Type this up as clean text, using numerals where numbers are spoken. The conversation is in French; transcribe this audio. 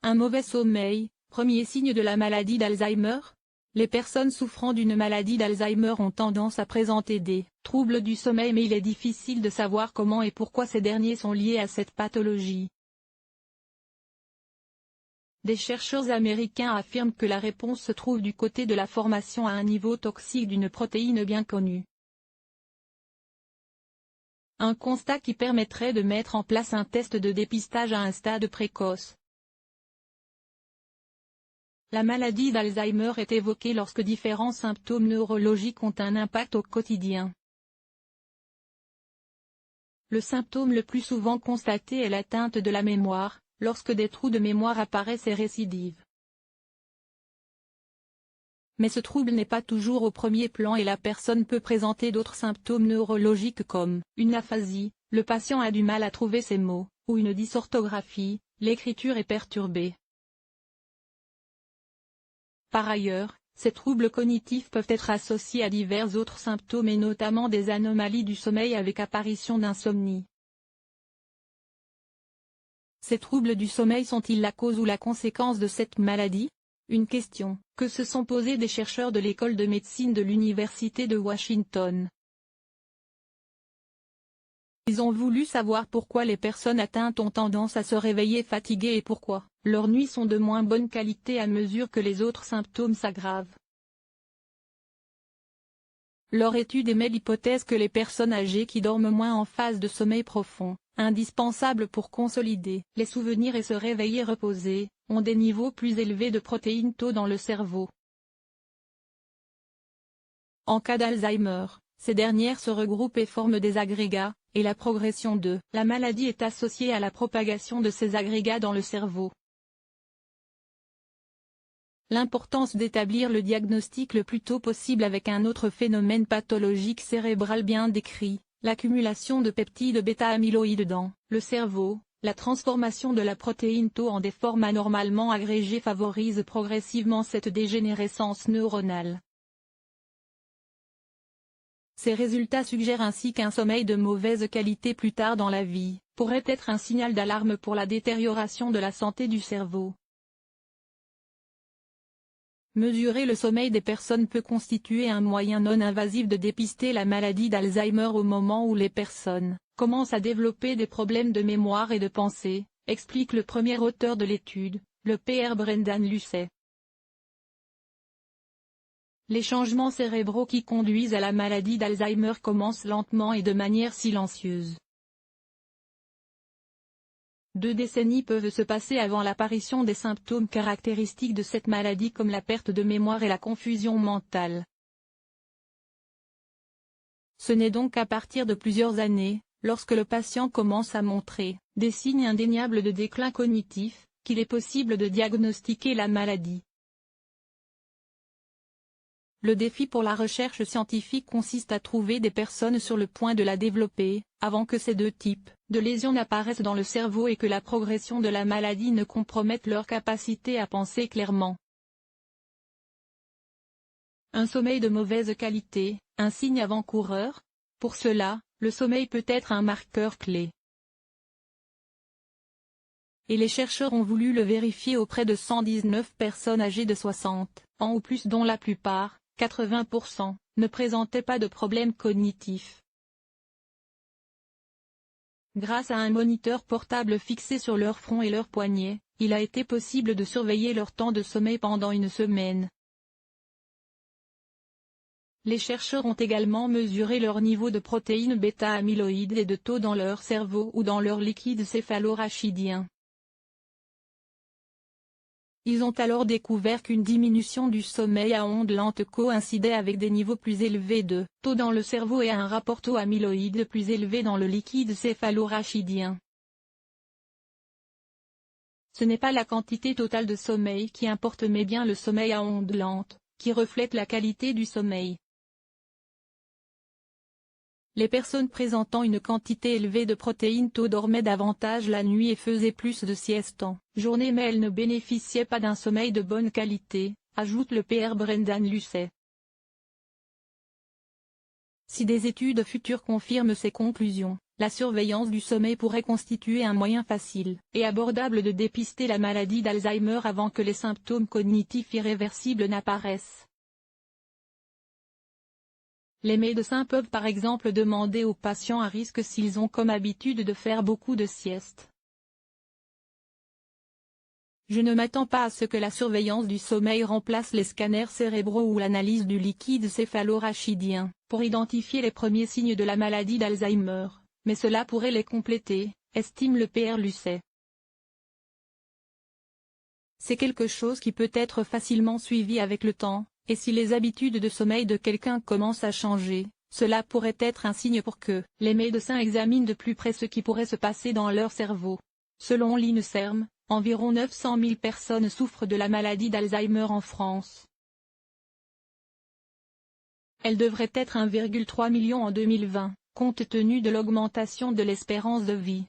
Un mauvais sommeil, premier signe de la maladie d'Alzheimer? Les personnes souffrant d'une maladie d'Alzheimer ont tendance à présenter des troubles du sommeil, mais il est difficile de savoir comment et pourquoi ces derniers sont liés à cette pathologie. Des chercheurs américains affirment que la réponse se trouve du côté de la formation à un niveau toxique d'une protéine bien connue. Un constat qui permettrait de mettre en place un test de dépistage à un stade précoce. La maladie d'Alzheimer est évoquée lorsque différents symptômes neurologiques ont un impact au quotidien. Le symptôme le plus souvent constaté est l'atteinte de la mémoire, lorsque des trous de mémoire apparaissent et récidivent. Mais ce trouble n'est pas toujours au premier plan et la personne peut présenter d'autres symptômes neurologiques comme une aphasie, le patient a du mal à trouver ses mots, ou une dysorthographie, l'écriture est perturbée. Par ailleurs, ces troubles cognitifs peuvent être associés à divers autres symptômes et notamment des anomalies du sommeil avec apparition d'insomnie. Ces troubles du sommeil sont-ils la cause ou la conséquence de cette maladie? Une question que se sont posées des chercheurs de l'école de médecine de l'Université de Washington. Ils ont voulu savoir pourquoi les personnes atteintes ont tendance à se réveiller fatiguées et pourquoi leurs nuits sont de moins bonne qualité à mesure que les autres symptômes s'aggravent. Leur étude émet l'hypothèse que les personnes âgées qui dorment moins en phase de sommeil profond, indispensable pour consolider les souvenirs et se réveiller reposés, ont des niveaux plus élevés de protéines tau dans le cerveau. En cas d'Alzheimer, ces dernières se regroupent et forment des agrégats, et la progression de la maladie est associée à la propagation de ces agrégats dans le cerveau. L'importance d'établir le diagnostic le plus tôt possible avec un autre phénomène pathologique cérébral bien décrit, l'accumulation de peptides bêta-amyloïdes dans le cerveau, la transformation de la protéine tau en des formes anormalement agrégées favorise progressivement cette dégénérescence neuronale. Ces résultats suggèrent ainsi qu'un sommeil de mauvaise qualité plus tard dans la vie pourrait être un signal d'alarme pour la détérioration de la santé du cerveau. Mesurer le sommeil des personnes peut constituer un moyen non invasif de dépister la maladie d'Alzheimer au moment où les personnes commencent à développer des problèmes de mémoire et de pensée, explique le premier auteur de l'étude, le Pr Brendan Lucey. Les changements cérébraux qui conduisent à la maladie d'Alzheimer commencent lentement et de manière silencieuse. 2 décennies peuvent se passer avant l'apparition des symptômes caractéristiques de cette maladie comme la perte de mémoire et la confusion mentale. Ce n'est donc qu'à partir de plusieurs années, lorsque le patient commence à montrer des signes indéniables de déclin cognitif, qu'il est possible de diagnostiquer la maladie. Le défi pour la recherche scientifique consiste à trouver des personnes sur le point de la développer, avant que ces 2 types de lésions n'apparaissent dans le cerveau et que la progression de la maladie ne compromette leur capacité à penser clairement. Un sommeil de mauvaise qualité, un signe avant-coureur? Pour cela, le sommeil peut être un marqueur clé. Et les chercheurs ont voulu le vérifier auprès de 119 personnes âgées de 60 ans ou plus dont la plupart, 80%, ne présentaient pas de problème cognitif. Grâce à un moniteur portable fixé sur leur front et leurs poignets, il a été possible de surveiller leur temps de sommeil pendant une semaine. Les chercheurs ont également mesuré leur niveau de protéines bêta-amyloïdes et de tau dans leur cerveau ou dans leur liquide céphalorachidien. Ils ont alors découvert qu'une diminution du sommeil à ondes lentes coïncidait avec des niveaux plus élevés de tau dans le cerveau et un rapport tau-amyloïde plus élevé dans le liquide céphalorachidien. Ce n'est pas la quantité totale de sommeil qui importe mais bien le sommeil à ondes lentes, qui reflète la qualité du sommeil. Les personnes présentant une quantité élevée de protéines tau dormaient davantage la nuit et faisaient plus de siestes en journée mais elles ne bénéficiaient pas d'un sommeil de bonne qualité, ajoute le Pr Brendan Lucey. Si des études futures confirment ces conclusions, la surveillance du sommeil pourrait constituer un moyen facile et abordable de dépister la maladie d'Alzheimer avant que les symptômes cognitifs irréversibles n'apparaissent. Les médecins peuvent par exemple demander aux patients à risque s'ils ont comme habitude de faire beaucoup de siestes. Je ne m'attends pas à ce que la surveillance du sommeil remplace les scanners cérébraux ou l'analyse du liquide céphalo-rachidien, pour identifier les premiers signes de la maladie d'Alzheimer, mais cela pourrait les compléter, estime le Pr Lucet. C'est quelque chose qui peut être facilement suivi avec le temps, et si les habitudes de sommeil de quelqu'un commencent à changer, cela pourrait être un signe pour que les médecins examinent de plus près ce qui pourrait se passer dans leur cerveau. Selon l'INSERM, environ 900 000 personnes souffrent de la maladie d'Alzheimer en France. Elle devrait être 1,3 million en 2020, compte tenu de l'augmentation de l'espérance de vie.